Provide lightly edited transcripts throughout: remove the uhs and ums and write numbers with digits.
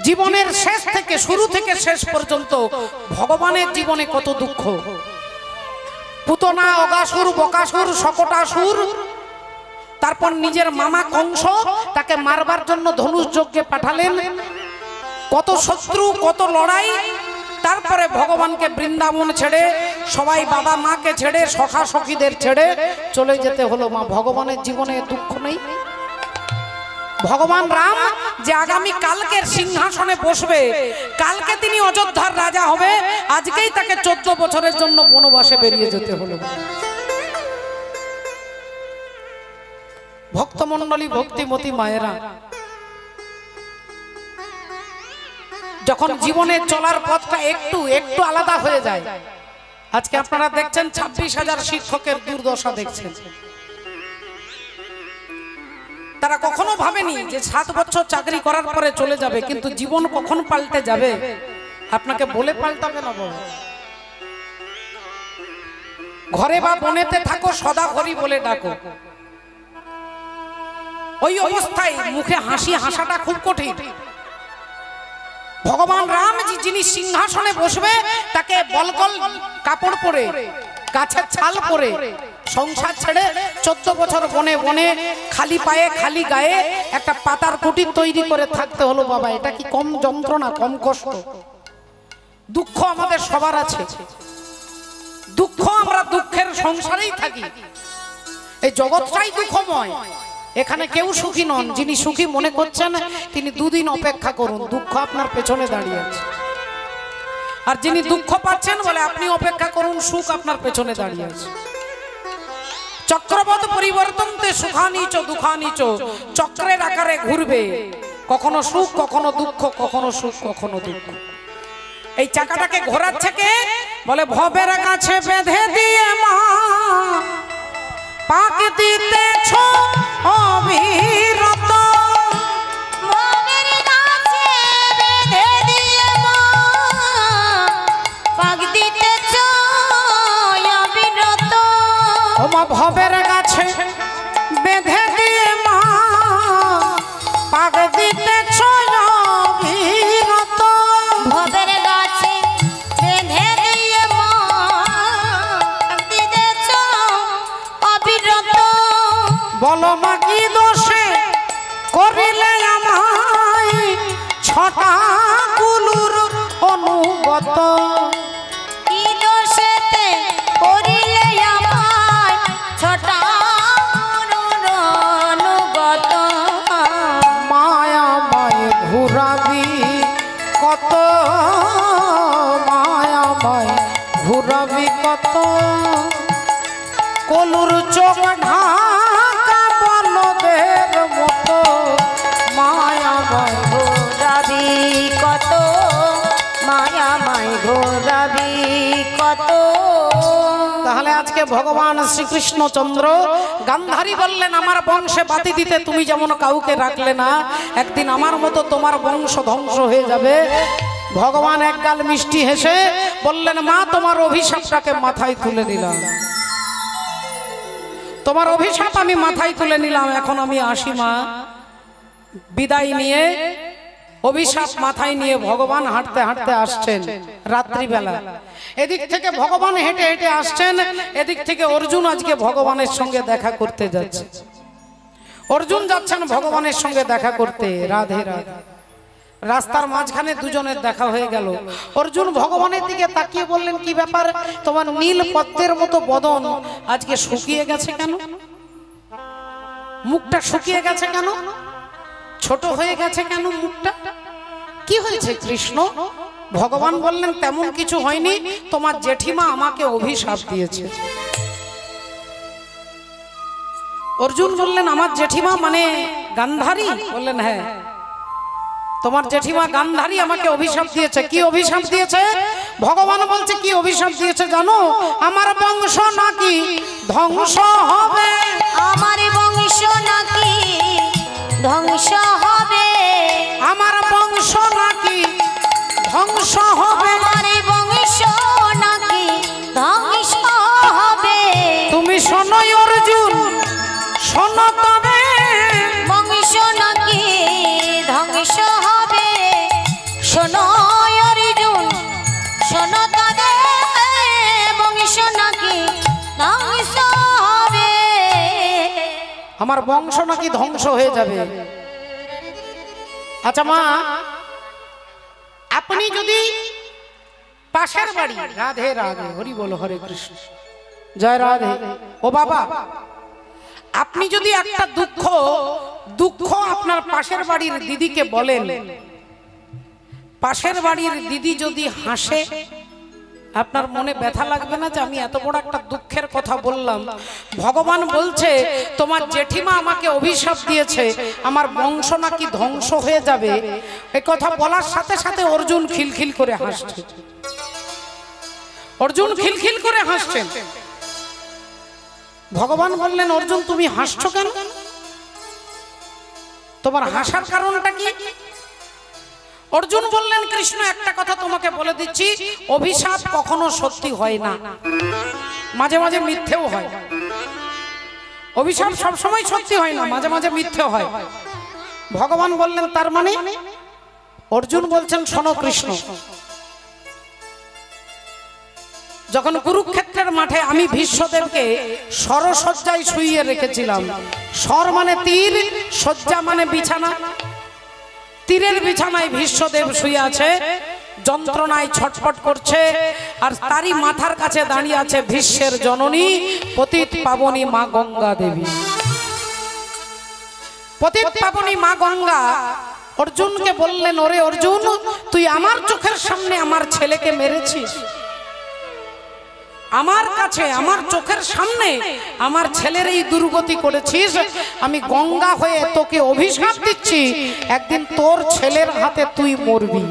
জীবনের শেষ থেকে শুরু থেকে শেষ পর্যন্ত ভগবানের জীবনে কত দুঃখ। পুতনা, অগাসুর, বকাসুর, শকটাসুর, তারপর নিজের মামা কংস তাকে মারবার জন্য ধনুষ যজ্ঞে পাঠালেন। কত শত্রু, কত লড়াই। তারপরে ভগবানকে বৃন্দাবন ছেড়ে, সবাই বাবা মাকে ছেড়ে, সখা সখীদের ছেড়ে চলে যেতে হলো। মা, ভগবানের জীবনে দুঃখ নেই? ভগবান রাম যে আগামী কালকের সিংহাসনে বসবে, কালকে তিনি অযোধ্যার রাজা হবে, আজকেই তাকে 14 বছরের জন্য বনবাসে বেরিয়ে যেতে হলো। ভক্তমণ্ডলী, ভক্তিমতী মায়েরা, যখন জীবনের চলার পথটা একটু একটু আলাদা হয়ে যায়। আজকে আপনারা দেখছেন 26,000 শিক্ষকের দুর্দশা দেখছেন। তারা কখনো ভাবেনি যে 7 বছর চাকরি করার পরে চলে যাবে, কিন্তু জীবন কখন পাল্টে যাবে আপনাকে বলে পাল্টাবে না। বাবা, ঘরে বা বনেতে থাকো, সদা হরি বলে ডাকো। ওই অবস্থায় মুখে হাসি হাসাটা খুব কঠিন। ভগবান রাম যিনি সিংহাসনে বসবে, তাকে বলকল কাপড় পরে, গাছের ছাল পরে, সংসার ছেড়ে 14 বছর বনে বনে খালি পায়ে খালি গায়ে একটা পাতার কুটির তৈরি করে থাকতে হলো। বাবা, এটা কি কম যন্ত্রণা, কম কষ্ট? দুঃখ আমাদের সবার আছে। দুঃখ, আমরা দুঃখের সংসারেই থাকি। এই জগৎটাই দুঃখময়। এখানে কেউ সুখী নন। যিনি সুখী মনে করছেন তিনি 2 দিন অপেক্ষা করুন, দুঃখ আপনার পেছনে দাঁড়িয়ে আছে। আর যিনি দুঃখ পাচ্ছেন বলে আপনি অপেক্ষা করুন, সুখ আপনার পেছনে দাঁড়িয়ে আছে। চক্রবৎ পরিবর্তনতে সুখানিচ দুঃখানিচ, চক্রের আকারে ঘুরবে, কখনো সুখ, কখনো দুঃখ, কখনো সুখ, কখনো দুঃখ। এই চাকাটাকে ঘোরাচ্ছে কে? বলে ভবের কাছে বেঁধে দিয়ে মা পাক দিতেছ অবিরত। ভবের কাছে বেঁধে দিয়ে মা পাক দিতেছ অবিরত। ও মা, ভবের কাছে বেঁধে দিয়ে মা পাক দিতেছ অবিরত। ভবের গাছে বেঁধে দিয়ে মা পাক দিতেছ অবিরত। বলো মা, কি দোষে করিলে আমায় 6টা কুলুর অনুগত? কি দোষেতে করিলে আমায় 6টা কুলুর অনুগত? মায়া মায় ঘুরাবি কত, মায়া মায় ঘুরাবি কত, কলুর চোখ ঢাকা বলদের মতো। মায়া মায় ঘোরাবি কত, মায়া মায় ঘোরাবি কত। তাহলে আজকে ভগবান শ্রীকৃষ্ণচন্দ্র গান্ধারী বললেন, আমার বংশে বাতি দিতে তুমি যেমন কাউকে রাখলে না, একদিন আমার মতো তোমার বংশ ধ্বংস হয়ে যাবে। ভগবান একগাল মিষ্টি হেসে বললেন, মা, তোমার অভিশাপটাকে মাথায় তুলে নিলাম। তোমার অভিশাপ আমি মাথায় তুলে নিলাম। এখন আমি আসি মা। বিদায় নিয়ে, অভিশাপ মাথায় নিয়ে ভগবান হাঁটতে হাঁটতে আসছেন রাত্রিবেলা। এদিক থেকে ভগবান হেঁটে হেঁটে আসছেন, এদিক থেকে অর্জুন আজকে ভগবানের সঙ্গে দেখা করতে যাচ্ছে। অর্জুন যাচ্ছেন ভগবানের সঙ্গে দেখা করতে। রাধে রাধে। রাস্তার মাঝখানে দুজনের দেখা হয়ে গেল। অর্জুন ভগবানের দিকে তাকিয়ে বললেন, কি ব্যাপার, তোমার নীল পদ্মের মতো বদন আজকে শুকিয়ে গেছে কেন? মুখটা শুকিয়ে গেছে কেন? ছোট হয়ে গেছে কেন মুখটা? কি হয়েছে কৃষ্ণ? ভগবান বললেন, তেমন কিছু হয়নি, তোমার জেঠিমা আমাকে অভিশাপ দিয়েছে। অর্জুন বললেন, আমার জেঠিমা মানে গান্ধারী? বললেন, হ্যাঁ, তোমার জেঠিমা গান্ধারী আমাকে অভিশাপ দিয়েছে। কি অভিশাপ দিয়েছে? ভগবান বলছে, কি অভিশাপ দিয়েছে জানো? আমার বংশ নাকি ধ্বংস হবে। আমার বংশ নাকি ধ্বংস হবে। আমার বংশ নাকি ধ্বংস হবে। আমার বংশ নাকি ধ্বংস হবে। তুমি শোনো অর্জুন, শোনো তবে। বংশ নাকি ধ্বংস হবে। আমার বংশ নাকি ধ্বংস হয়ে যাবে। আচ্ছা মা, আপনি যদি পাশের বাড়ি, রাধে রাধে, হরি বল, হরে কৃষ্ণ, জয় রাধে। ও বাবা, আপনি যদি একটা দুঃখ আপনার পাশের বাড়ির দিদিকে বলেন, পাশের বাড়ির দিদি যদি হাসে, আপনার মনে ব্যথা লাগবে না যে আমি এত বড় একটা দুঃখের কথা বললাম? ভগবান বলছে তোমার জেঠিমা আমাকে অভিশাপ দিয়েছে, আমার বংশ নাকি ধ্বংস হয়ে যাবে। এই কথা বলার সাথে সাথে অর্জুন খিলখিল করে হাসছে। অর্জুন খিলখিল করে হাসছেন। ভগবান বললেন, অর্জুন তুমি হাসছো কেন? তোমার হাসার কারণটা কি? অর্জুন বললেন, কৃষ্ণ একটা কথা তোমাকে বলে দিচ্ছি, অভিশাপ কখনো সত্যি হয় না, মাঝে মাঝে মিথ্যেও হয়। অভিশাপ সবসময় সত্যি হয় না, মাঝে মাঝে মিথ্যে হয়। ভগবান বললেন তার মানে? অর্জুন বলছেন, শোনো কৃষ্ণ, যখন কুরুক্ষেত্রের মাঠে আমি ভীষ্মদেবকে সরসজ্জায় শুইয়ে রেখেছিলাম, সর মানে তীর, শয্যা মানে বিছানা, তীরের বিছানায় ভীষ্মদেব শুয়ে আছে, যন্ত্রণায় ছটফট করছে, আর তারই মাথার কাছে দাঁড়িয়ে আছে ভীষ্মের জননী পতিত পাবনী মা গঙ্গা দেবী। পতিত পাবনী মা গঙ্গা অর্জুনকে বললেন, ওরে অর্জুন, তুই আমার চোখের সামনে আমার ছেলেকে মেরেছিস, আমার কাছে আমার চোখের সামনে আমার ছেলের এই দুর্গতি করেছিস। আমি গঙ্গা হয়ে তোকে অভিশাপ দিচ্ছি, একদিন তোর ছেলের হাতে তুই মরবি,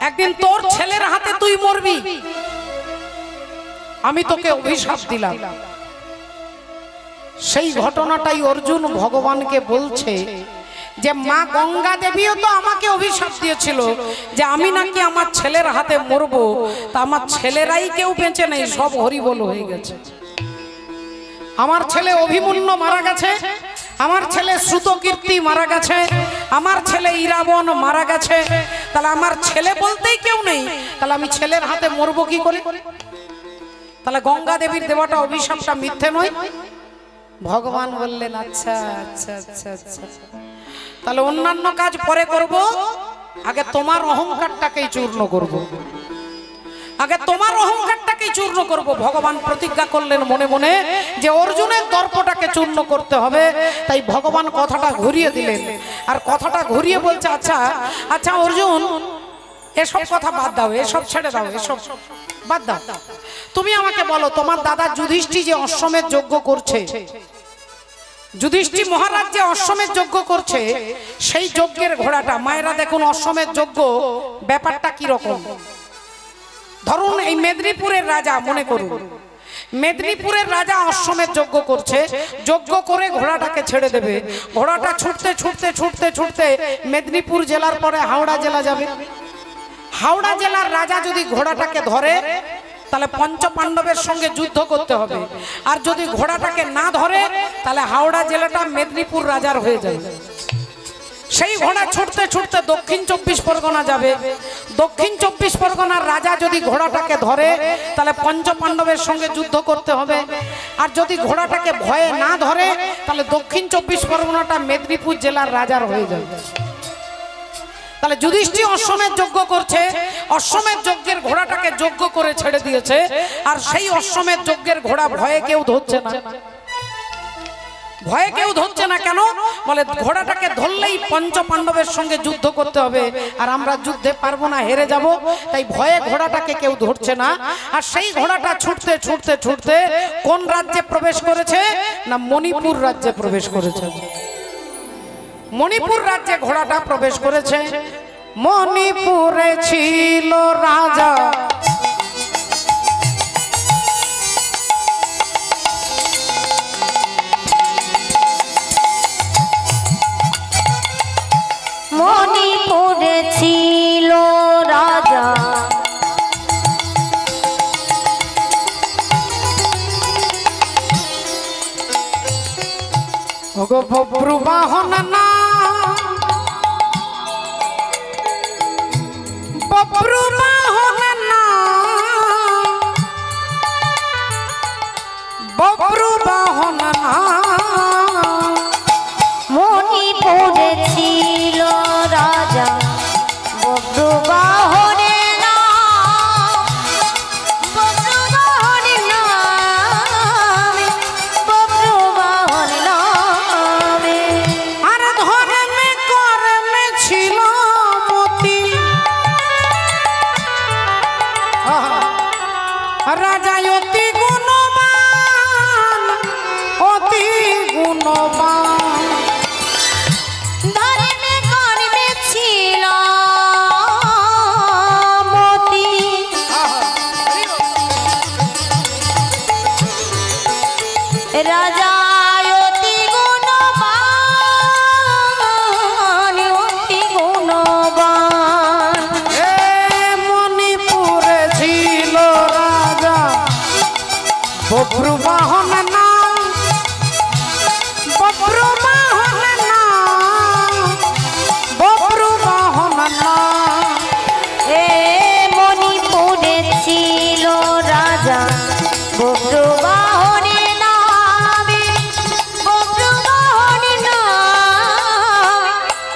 একদিন তোর ছেলের হাতে তুই মরবি, আমি তোকে অভিশাপ দিলাম। সেই ঘটনাটাই অর্জুন ভগবানকে বলছে যে মা গঙ্গা দেবীও তো আমাকে অভিশাপ দিয়েছিল যে আমি নাকি আমার ছেলের হাতে মরবো, তা আমার ছেলেরাই কেউ বেঁচে নেই, সব হরিবোল হয়ে গেছে। আমার ছেলে অভিমন্যু মারা গেছে, আমার ছেলে শ্রুতকীর্তি মারা গেছে, আমার ছেলে ইরাবণ মারা গেছে, তাহলে আমার ছেলে বলতেই কেউ নেই, তাহলে আমি ছেলের হাতে মরবো কি করে? তাহলে গঙ্গা দেবীর দেওয়াটা অভিশাপটা মিথ্যে নয়? ভগবান বললেন, আচ্ছা আচ্ছা আচ্ছা আচ্ছা, তাহলে অন্যান্য কাজ পরে করব, আগে তোমার অহংকারটাকেই চূর্ণ করব, আগে তোমার অহংকারটাকেই চূর্ণ করব। ভগবান প্রতিজ্ঞা করলেন মনে মনে যে অর্জুনের দর্পটাকে চূর্ণ করতে হবে। তাই ভগবান কথাটা ঘুরিয়ে দিলেন, আর কথাটা ঘুরিয়ে বলছে, আচ্ছা আচ্ছা অর্জুন, এসব কথা বাদ দাও, এসব ছেড়ে দাও, এসব বাদ দাও, তুমি আমাকে বলো, তোমার দাদা যুধিষ্ঠির যে অশ্বমেধ যজ্ঞ করছে, যুধিষ্ঠির মহারাজ যে অশ্বমেধ যজ্ঞ করছে, সেই যজ্ঞের ঘোড়াটা, মায়েরা দেখুন অশ্বমেধ যজ্ঞ ব্যাপারটা কি রকম। ধরুন এই মেদিনীপুরের রাজা, মনে করুন মেদিনীপুরের রাজা অশ্বমেধ যজ্ঞ করছে, যজ্ঞ করে ঘোড়াটাকে ছেড়ে দেবে, ঘোড়াটা ছুটতে ছুটতে ছুটতে ছুটতে মেদিনীপুর জেলার পরে হাওড়া জেলা যাবে। হাওড়া জেলার রাজা যদি ঘোড়াটাকে ধরে, তাহলে পঞ্চ পাণ্ডবের সঙ্গে যুদ্ধ করতে হবে, আর যদি ঘোড়াটাকে না ধরে, তাহলে হাওড়া জেলাটা মেদিনীপুর রাজার হয়ে যাবে। সেই ঘোড়া ছুটতে ছুটতে দক্ষিণ 24 পরগনা যাবে, দক্ষিণ 24 পরগনার রাজা যদি ঘোড়াটাকে ধরে, তাহলে পঞ্চ পাণ্ডবের সঙ্গে যুদ্ধ করতে হবে, আর যদি ঘোড়াটাকে ভয়ে না ধরে, তাহলে দক্ষিণ 24 পরগনাটা মেদিনীপুর জেলার রাজার হয়ে যাবে। তাহলে যুধিষ্ঠির অশ্বমেধ যজ্ঞ করছে, অশ্বমেধ যজ্ঞের ঘোড়াটাকে যজ্ঞ করে ছেড়ে দিয়েছে, আর সেই অশ্বমেধ যজ্ঞের ঘোড়া ভয়ে কেউ ধরছে না। ভয়ে কেউ ধরছে না কেন? বলে ঘোড়াটাকে ধরলেই পঞ্চ পাণ্ডবের সঙ্গে যুদ্ধ করতে হবে, আর আমরা যুদ্ধে পারবো না, হেরে যাব, তাই ভয়ে ঘোড়াটাকে কেউ ধরছে না। আর সেই ঘোড়াটা ছুটতে ছুটতে ছুটতে কোন রাজ্যে প্রবেশ করেছে? না, মণিপুর রাজ্যে প্রবেশ করেছে। মণিপুর রাজ্যে ঘোড়াটা প্রবেশ করেছে। মণিপুরে ছিল রাজা মণিপুরে ছিল রাজা বব্রু বাহন না, বব্রু বাহন না, বব্রু পড়েছিল রাজা বব্রুবাহনে বব্রুবাহনে নামে বব্রুবাহনে নামে। আর ধর্মে কর্মে ছিল মতি রাজা অতি গুণবান অতি গুণবান। ধর্মে কর্মে ছিল মতি রাজা অতি গুণবান অতি গুণবান। এ মণিপুরে ছিল রাজা বব্রুবাহন নাম বব্রুবাহন নাম বব্রুবাহন নাম। এ মণিপুরে ছিল রাজা বব্রুবাহনে নামে বব্রুবাহনে নাম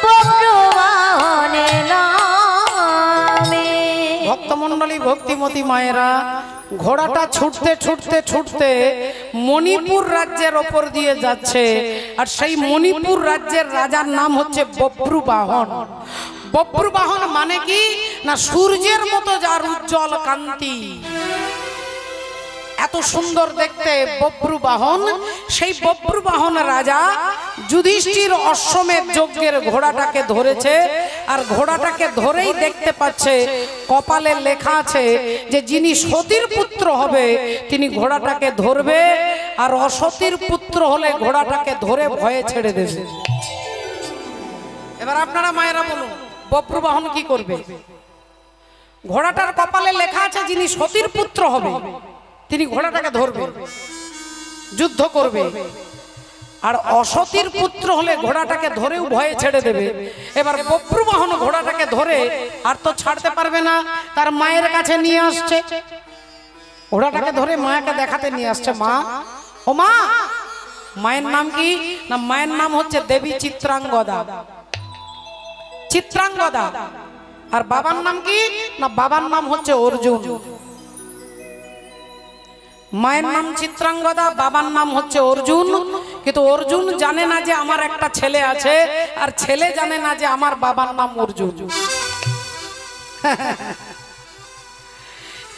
বব্রুবাহনে নামে। ভক্তমণ্ডলী ভক্তিমতী মায়েরা, ঘোড়াটা ছুটতে ছুটতে ছুটতে মণিপুর রাজ্যের ওপর দিয়ে যাচ্ছে। আর সেই মণিপুর রাজ্যের রাজার নাম হচ্ছে বব্রুবাহন। বব্রুবাহন মানে কি না, সূর্যের মতো যার উজ্জ্বল কান্তি, এত সুন্দর দেখতে বব্রুবাহন। সেই বব্রুবাহন রাজা যুধিষ্ঠির অশ্বমেধ যজ্ঞের ঘোড়াটাকে ধরেছে। আর ঘোড়াটাকে ধরেই দেখতে পাচ্ছে কপালে লেখা আছে যে যিনি সতীর পুত্র হবে তিনি ঘোড়াটাকে ধরবে, আর অসতীর পুত্র হলে ঘোড়াটাকে ধরে ভয়ে ছেড়ে দেবে। এবার আপনারা মায়েরা বলুন, বব্রুবাহন কি করবে? ঘোড়াটার কপালে লেখা আছে যিনি সতীর পুত্র হবে তিনি ঘোড়াটাকে ধরবে, যুদ্ধ করবে, আর অসতীর পুত্র হলে ঘোড়াটাকে ধরেও ভয়ে ছেড়ে দেবে। এবার বব্রুবাহন ঘোড়াটাকে ধরে আর তো ছাড়তে পারবে না, তার মায়ের কাছে নিয়ে আসছে। ঘোড়াটাকে ধরে মায়াকে দেখাতে নিয়ে আসছে। মা, ও মা, মায়ের নাম কি না, মায়ের নাম হচ্ছে দেবী চিত্রাঙ্গদা। চিত্রাঙ্গদা। আর বাবার নাম কি না, বাবার নাম হচ্ছে অর্জুন। মায়ের নাম চিত্রাঙ্গদা, বাবার নাম হচ্ছে অর্জুন। কিন্তু অর্জুন জানে না যে আমার একটা ছেলে আছে, আর ছেলে জানে না যে আমার বাবার নাম অর্জুন।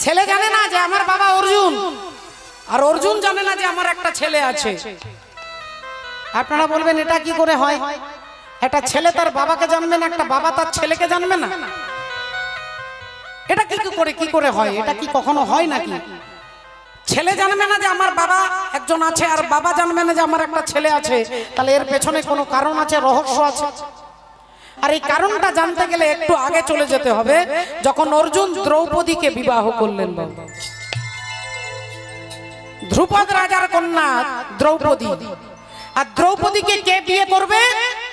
ছেলে জানে না যে আমার বাবা অর্জুন, আর অর্জুন জানে না যে আমার একটা ছেলে আছে। আপনারা বলবেন এটা কি করে হয়? একটা ছেলে তার বাবাকে জানবে না, একটা বাবা তার ছেলেকে জানবে না? এটা কি করে হয়? এটা কি কখনো হয় নাকি? ছেলে জানবে না যে আমার বাবা একজন আছে, আর বাবা জানবে না যে আমার একটা ছেলে আছে, তাহলে এর পেছনে কোনো কারণ আছে, রহস্য আছে। আর এই কারণটা জানতে গেলে একটু আগে চলে যেতে হবে, যখন অর্জুন দ্রৌপদীকে বিবাহ করলেন। ধ্রুপদ রাজার কন্যা দ্রৌপদী। আর দ্রৌপদীকে কে বিয়ে করবে?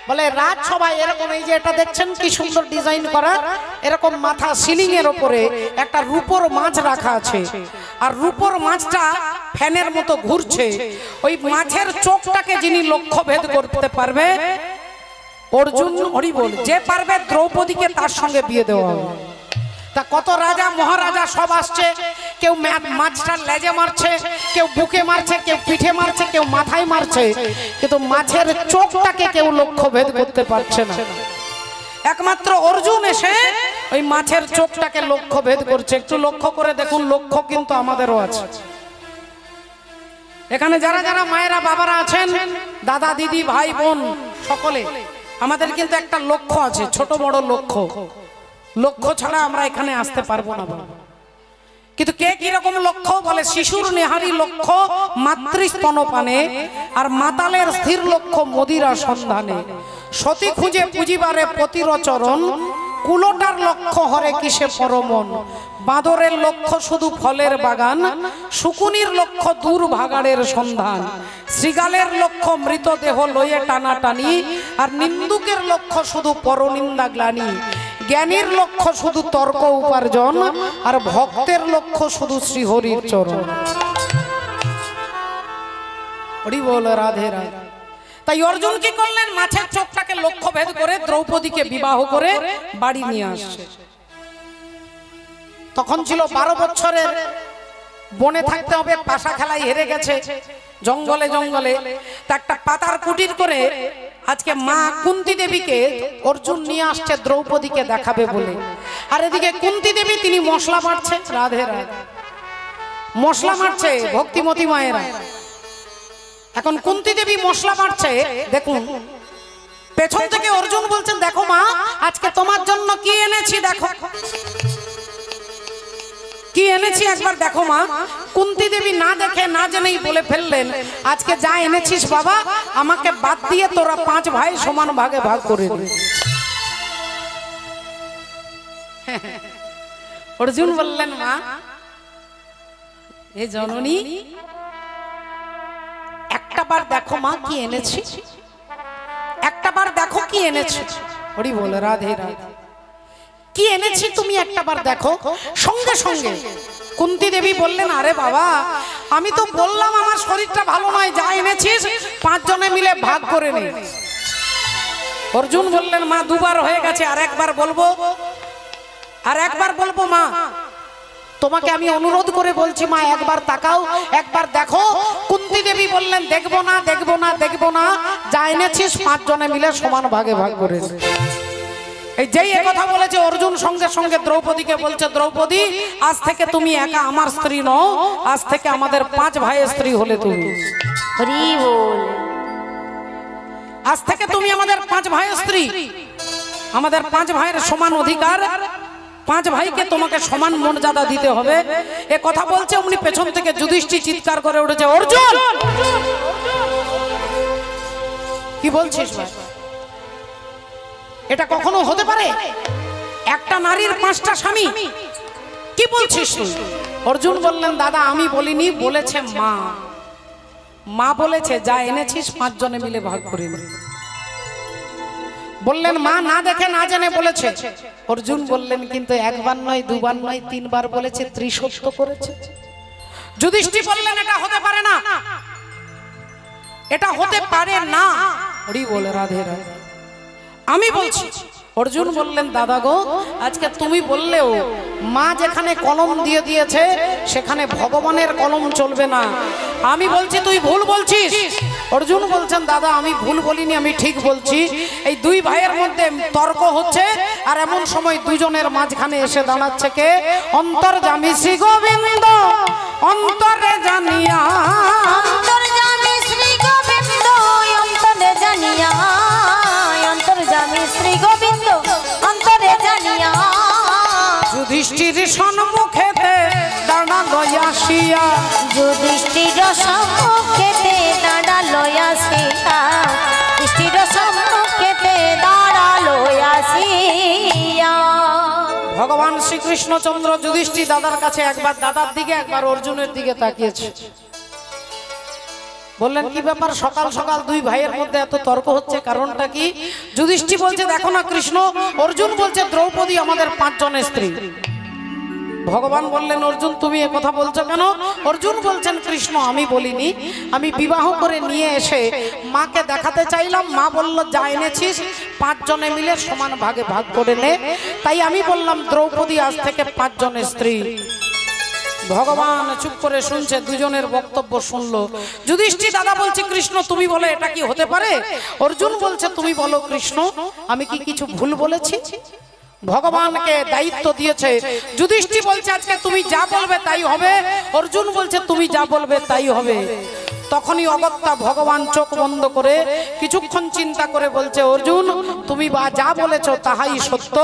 বলে রাজসভায় এরকম, এই যে এটা দেখছেন কি সুন্দর ডিজাইন করা, এরকম মাথা সিলিং এর উপরে একটা রূপোর মাছ রাখা আছে। আর রূপোর মাছটা ফ্যানের মতো ঘুরছে। ওই মাছের চোখটাকে যিনি লক্ষ্য ভেদ করতে পারবে, অর্জুন হরি বল, যে পারবে দ্রৌপদীকে তার সঙ্গে বিয়ে দেওয়া হবে। তা কত রাজা মহারাজা সব আসছে, কেউ মাছটার লেজে মারছে, কেউ বুকে মারছে, কেউ পিঠে মারছে, কেউ মাথায় মারছে, কিন্তু মাছের চোখটাকে কেউ লক্ষ্য ভেদ করতে পারছে না। একমাত্র অর্জুন এসে ওই মাছের চোখটাকে লক্ষ্য ভেদ করছে। একটু লক্ষ্য করে দেখুন, লক্ষ্য কিন্তু আমাদেরও আছে। এখানে যারা যারা মায়েরা বাবারা আছেন, দাদা দিদি ভাই বোন সকলে, আমাদের কিন্তু একটা লক্ষ্য আছে, ছোট বড় লক্ষ্য। লক্ষ্য ছাড়া আমরা এখানে আসতে পারবো না। কিন্তু কে কিরকম লক্ষ্য বলে? শিশুর নেহারি লক্ষ্য মাতৃস্তনপানে, আর মাতালের স্থির লক্ষ্য মদিরা সন্ধানে। সতী খুঁজে পুজিবারে পতিরচরণ, কুলোটার লক্ষ্য হরে কিসে পরমন। বাঁদরের লক্ষ্য শুধু ফলের বাগান, শুকুনির লক্ষ্য দূর ভাগাড়ের সন্ধান। শৃগালের লক্ষ্য মৃতদেহ লয়ে টানাটানি, আর নিন্দুকের লক্ষ্য শুধু পরনিন্দা গ্লানি। জ্ঞানীর লক্ষ্য শুধু তর্ক উপার্জন, আর ভক্তের লক্ষ্য শুধু শ্রীহরির চরণ। হরি বল, রাধে রাধে। তাই অর্জুন কি করলেন, মাছের চোখটাকে লক্ষ্য ভেদ করে দ্রৌপদীকে বিবাহ করে বাড়ি নিয়ে আসছে। তখন ছিল 12 বছরের, বনে থাকতে হবে, পাশা খেলায় হেরে গেছে, জঙ্গলে জঙ্গলে। তা একটা পাতার কুটির করে আজকে মা কুন্তী দেবীকে অর্জুন নিয়ে আসছে দ্রৌপদীকে দেখাবে বলে। আর এদিকে কুন্তী দেবী তিনি মশলা মারছে, রাধে রাধে, মশলা মারছে ভক্তিমতী মায়েরা। এখন কুন্তী দেবী মশলা মারছে, দেখুন পেছন থেকে অর্জুন বলছেন, দেখো মা আজকে তোমার জন্য কি এনেছি, দেখো কি এনেছি একবার দেখো মা। কুন্তী দেবী না দেখে না জেনেই বলে ফেললেন, আজকে যা এনেছিস বাবা আমাকে বাদ দিয়ে তোরা 5 ভাই সমান ভাগে ভাগ করে দে। অর্জুন বললেন, মা এ জননী একটাবার দেখো মা কি এনেছি, একটাবার দেখো কি এনেছি। হরি বল, রাধে রাধে, কি এনেছি তুমি একটাবার দেখো। সঙ্গে সঙ্গে কুন্তী দেবী বললেন, আরে বাবা আমি তো বললাম আমার শরীরটা ভালো নয়, যা এনেছিস 5 জনে মিলে ভাগ করে নে। অর্জুন বললেন, মা দুবার হয়ে গেছে, আর একবার বলবো, আর একবার বলবো মা, তোমাকে আমি অনুরোধ করে বলছি মা একবার তাকাও, একবার দেখো। কুন্তী দেবী বললেন, দেখবো না দেখবো না দেখবো না, যা এনেছিস 5 জনে মিলে সমান ভাগে ভাগ করে নে। এই যেই কথা বলেছে অর্জুন সঙ্গে সঙ্গে দ্রৌপদীকে বলছে, দ্রৌপদী আজ থেকে তুমি একা আমার স্ত্রী নও, আজ থেকে আমাদের 5 ভাইয়ের স্ত্রী হলে তুমি। হরি বল। আজ থেকে তুমি আমাদের 5 ভাইয়ের স্ত্রী, আমাদের 5 ভাইয়ের সমান অধিকার, 5 ভাইকে তোমাকে সমান মর্যাদা দিতে হবে। এ কথা বলছে উনি পেছন থেকে যুধিষ্ঠির চিৎকার করে উঠেছে, অর্জুন কি বলছিস ভাই, এটা কখনো হতে পারে? একটা নারীর 5টা স্বামী, কি বলছিস তুই? অর্জুন বললেন, দাদা আমি বলিনি, বলেছে মা, মা বলেছে যা এনেছিস 5 জনে মিলে ভাগ করে নে। বললেন মা না দেখে না জেনে বলেছে। অর্জুন বললেন, কিন্তু একবার নয়, দুবার নয়, 3 বার বলেছে, ত্রিশত্ব করেছে। যুধিষ্ঠির বললেন, এটা হতে পারে না, এটা হতে পারে না। হরি বল, রাধে রাধে, আমি বলছি। অর্জুন বললেন, দাদা গো আজকে তুমি বললেও মা যেখানে কলম দিয়ে দিয়েছে সেখানে ভগবানের কলম চলবে না। আমি বলছি তুই ভুল বলছিস। অর্জুন বলছেন, দাদা আমি ভুল বলিনি, আমি ঠিক বলছি। এই 2 ভাইয়ের মধ্যে তর্ক হচ্ছে, আর এমন সময় দুজনের মাঝখানে এসে দাঁড়াচ্ছে কে? অন্তর্যামী শ্রী গোবিন্দ, অন্তরে জানিয়া, অন্তর্যামী শ্রী গোবিন্দ, অন্তরে জানিয়া, অন্তর্যামী শ্রী গোবিন্দ, অন্তরে জানিয়া। যুধিষ্ঠির সম্মুখেতে দাঁড়ালো আসিয়া, যুধিষ্ঠির সম্মুখেতে দাঁড়ালো আসিয়া, যুধিষ্ঠির সম্মুখেতে দাঁড়ালো আসিয়া। ভগবান শ্রীকৃষ্ণচন্দ্র যুধিষ্ঠির দাদার কাছে একবার দাদার দিকে একবার অর্জুনের দিকে তাকিয়েছে। বললেন, কি ব্যাপার সকাল সকাল 2 ভাইয়ের মধ্যে এত তর্ক হচ্ছে, কারণটা কি? যুধিষ্ঠির বলছে, দেখো না কৃষ্ণ, অর্জুন বলছে দ্রৌপদী আমাদের 5 জনের স্ত্রী। ভগবান বললেন, অর্জুন তুমি এ কথা বলছো কেন? অর্জুন বলছেন, কৃষ্ণ আমি বলিনি, আমি বিবাহ করে নিয়ে এসে মাকে দেখাতে চাইলাম, মা বলল যা এনেছিস 5 জনে মিলে সমান ভাগে ভাগ করে নে, তাই আমি বললাম দ্রৌপদী আজ থেকে 5 জনের স্ত্রী। ভগবান চুপ করে শুনছে, দুজনের বক্তব্য শুনলো। যুধিষ্ঠির দাদা বলছে, কৃষ্ণ তুমি বলে এটা কি হতে পারে? অর্জুন বলছে, তুমি বলো কৃষ্ণ, আমি কি কিছু ভুল বলেছি? ভগবানকে দায়িত্ব দিয়েছে। যুধিষ্ঠির বলছে, আজকে তুমি যা বলবে তাই হবে। অর্জুন বলছে, তুমি যা বলবে তাই হবে। তখনই অগত্যা ভগবান চোখ বন্ধ করে কিছুক্ষণ চিন্তা করে বলছে, অর্জুন তুমি বা যা বলেছ তাহাই সত্য,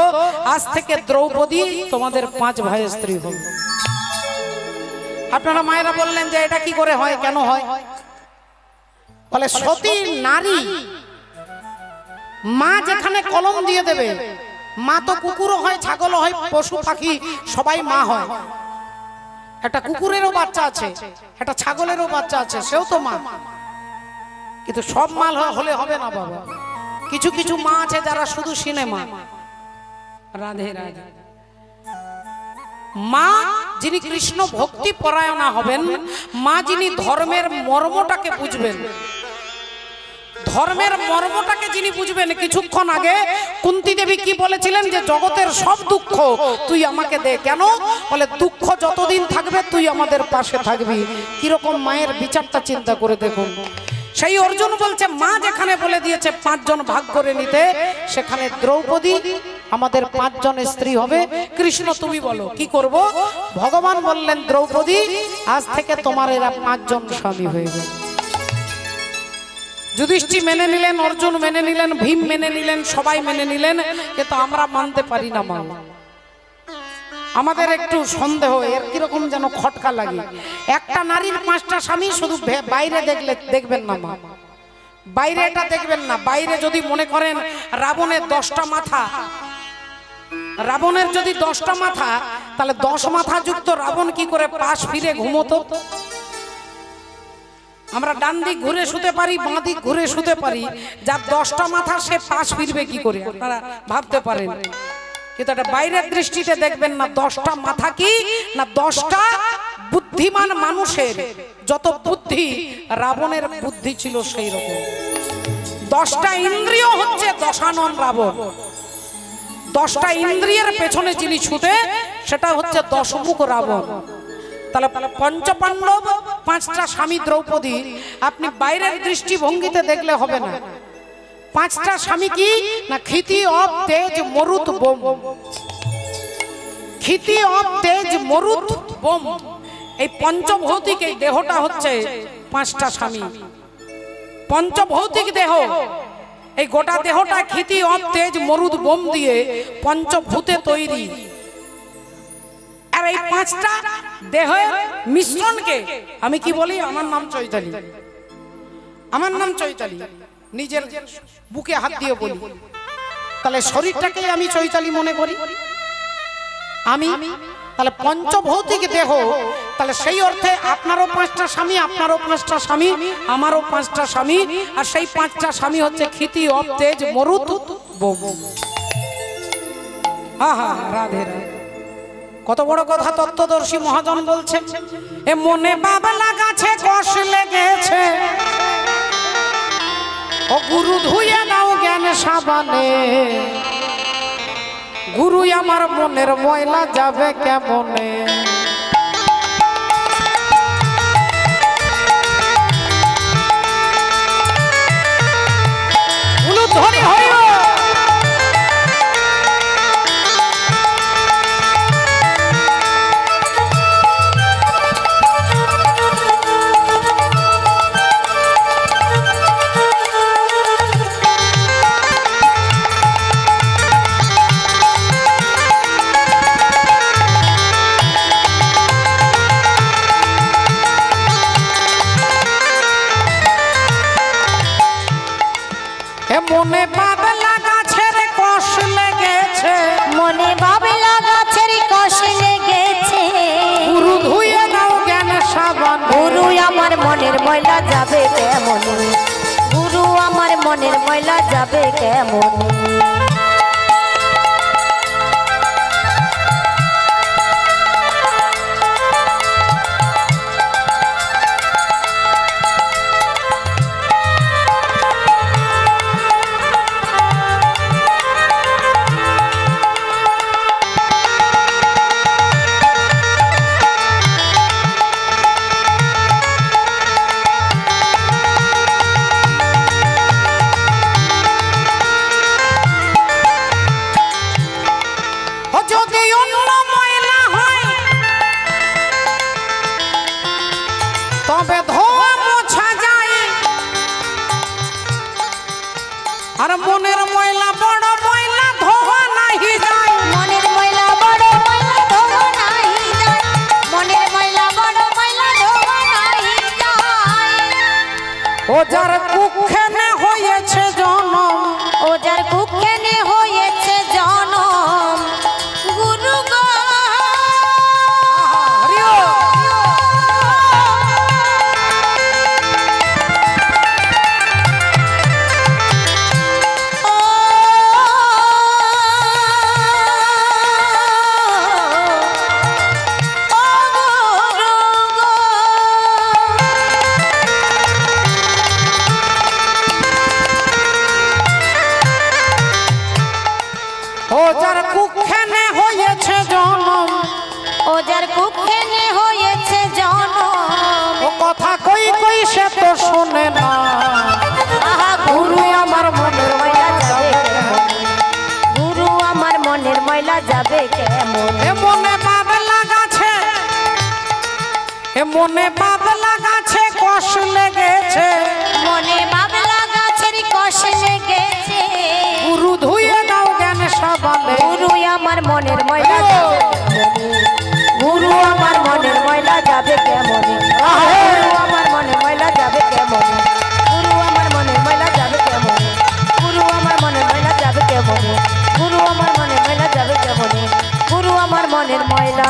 আজ থেকে দ্রৌপদী তোমাদের 5 ভাইয়ের স্ত্রী হবে। আপনারা মায়েরা বললেন যে এটা কি করে হয়, কেন হয়? বলে সতী নারী, মা যেখানে কলম দিয়ে দেবে, মা তো কুকুরও হয়, ছাগলও হয়, পশু পাখি সবাই মা হয়। একটা কুকুরেরও বাচ্চা আছে, একটা ছাগলেরও বাচ্চা আছে, সেও তো মা। কিন্তু সব মা হলে হবে না বাবা। কিছু কিছু মা আছে যারা শুধু সিনেমা। রাধে রাধে। মা যিনি কৃষ্ণ ভক্তি পরায়ণা হবেন, মা যিনি ধর্মের মর্মটাকে বুঝবেন, ধর্মের মর্মটাকে যিনি বুঝবেন, কিছুক্ষণ আগে কুন্তী দেবী কি বলেছিলেন যে জগতের সব দুঃখ তুই আমাকে দে। কেন? বলে দুঃখ যতদিন থাকবে তুই আমাদের পাশে থাকবি। কিরকম মায়ের বিচারটা চিন্তা করে দেখুন। সেই অর্জুন বলছে মা যেখানে বলে দিয়েছে 5 জন ভাগ করে নিতে, সেখানে দ্রৌপদী আমাদের 5 জনের স্ত্রী হবে। কৃষ্ণ তুমি বলো কি করব? ভগবান বললেন দ্রৌপদী আজ থেকে তোমার এরা 5 জন স্বামী হয়ে গেল। যুধিষ্ঠির মেনে নিলেন, অর্জুন মেনে নিলেন, ভীম মেনে নিলেন, সবাই মেনে নিলেন, কিন্তু আমরা মানতে পারি না। মা আমাদের একটু সন্দেহ, এর কিরকম যেন খটকা লাগে। একটা নারীর 5টা স্বামী, শুধু বাইরে দেখবেন না মা, বাইরে এটা দেখবেন না। বাইরে যদি মনে করেন রাবণের 10টা মাথা, রাবণের যদি 10টা মাথা, তাহলে 10 মাথা যুক্ত রাবণ কি করে পাশ ফিরে ঘুমোতো? আমরা ডান দিক ঘুরে শুতে পারি, বাঁ দিক ঘুরে শুতে পারি, যার 10টা মাথা সে পাশ ফিরবে কি করে? আপনারা ভাবতে পারেন। কিন্তু এটা বাইরের দৃষ্টিতে দেখবেন না, 10টা মাথা কি না 10টা বুদ্ধিমান মানুষের যত বুদ্ধি রাবণের বুদ্ধি ছিল সেই রকম। 10টা ইন্দ্রিয় হচ্ছে দশানন রাবণ। 10টা ইন্দ্রিয়ের পেছনে যিনি ছুটে সেটা হচ্ছে দশমুখ রাবণ। তাহলে পঞ্চপাণ্ডব 5টা স্বামী দ্রৌপদী, আপনি বাইরের দৃষ্টিভঙ্গিতে দেখলে হবে না। 5টা স্বামী কি না ক্ষিতি অব তেজ মরুত বোম। ক্ষিতি অব তেজ মরুত বোম, এই পঞ্চভৌতিক এই দেহটা হচ্ছে 5টা স্বামী। পঞ্চভৌতিক দেহ, এই গোটা দেহটা ক্ষিতি অব তেজ মরুত বোম দিয়ে পঞ্চভূতে তৈরি। আর এই 5টা দেহের মিশ্রণকে আমি কি বলি? আমার নাম চৈতালি, আমার নাম চৈতালি, নিজের বুকে হাত দিয়ে বলি। তাহলে শরীরটাকে আমি চৈতালি মনে করি আমি। তাহলে পঞ্চভৌতিক দেহ, তাহলে সেই অর্থে আপনারও 5টা স্বামী, আপনারও 5টা স্বামী, আমারও 5টা স্বামী। আর সেই 5টা স্বামী হচ্ছে ক্ষিতি অব তেজ মরুত বোম। আহা রাধে রাধে, কত বড় কথা তত্ত্বদর্শী মহাজন বলছেন। এ মনে বাবলা গাছে কষ লেগেছে, ও গুরু ধুয়ে নাও জ্ঞান সাবানে। গুরু আমার মনের ময়লা যাবে কেমনে? ধনী হইও মনে বাবলা গাছের কষ লেগেছে, মনে বাবলা গাছের কষ লেগেছে। গুরু ধুয়ে নাও জ্ঞান সাবান। গুরু আমার মনের ময়লা যাবে কেমনে? গুরু আমার মনের ময়লা যাবে কেমনে? যার কুক্ষেনে হয়েছে জনম, ও যার কুক্ষেনে হয়েছে জনম, ও কথা কই কই সে তো শোনে না। আহা গুরু আমার মনের ময়লা যাবে কেমন, গুরু আমার মনের ময়লা যাবে কেমন। এ মনে বাদ লাগাছে, এ মনে বাদ লাগাছে, কষ লেগেছে, মনে বাবলা গাছের কষ লেগেছে, গুরু ধুয়ে দাও জ্ঞান সাবালে। গুরু আমার মনের ময়লা যাবে কেমন, গুরু আমার মনের ময়লা যাবে কেমন, গুরু আমার মনের ময়লা যাবে কেমন, গুরু আমার মনের ময়লা যাবে কেমন, গুরু আমার মনের ময়লা যাবে কেমন, গুরু আমার মনের ময়লা যাবে কেমন, গুরু আমার মনের ময়লা